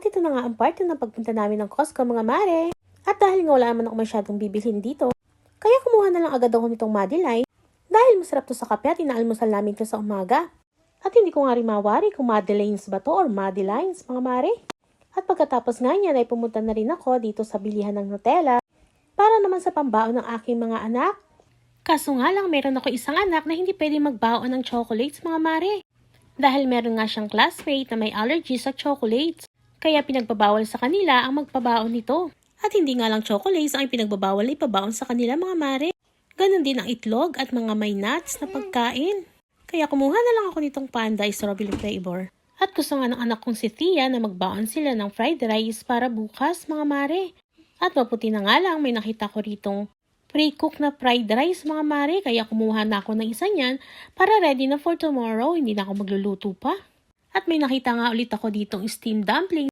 At ito na nga ang part ng pagpunta namin ng Costco mga mare. At dahil nga wala naman ako masyadong bibilhin dito, kaya kumuha na lang agad ako nitong Madeline. Dahil masarap to sa kape at inaalmusal namin to sa umaga. At hindi ko nga rin mawari kung Madeleines ba to or Madelines mga mare. At pagkatapos nga niyan ay pumunta na rin ako dito sa bilihan ng Nutella para naman sa pambaon ng aking mga anak. Kaso nga lang meron ako isang anak na hindi pwede magbaon ng chocolates mga mare. Dahil meron nga siyang classmate na may allergy sa chocolates. Kaya pinagbabawal sa kanila ang magpabaon nito. At hindi nga lang chocolates ang pinagbabawal na ipabaon sa kanila mga mare. Ganon din ang itlog at mga may nuts na pagkain. Kaya kumuha na lang ako nitong panda strawberry flavor. At gusto nga ng anak kong si Thea na magbaon sila ng fried rice para bukas mga mare. At maputi na nga lang may nakita ko ritong pre-cook na fried rice mga mare. Kaya kumuha na ako ng isa niyan para ready na for tomorrow. Hindi na ako magluluto pa. At may nakita nga ulit ako ditong steamed dumpling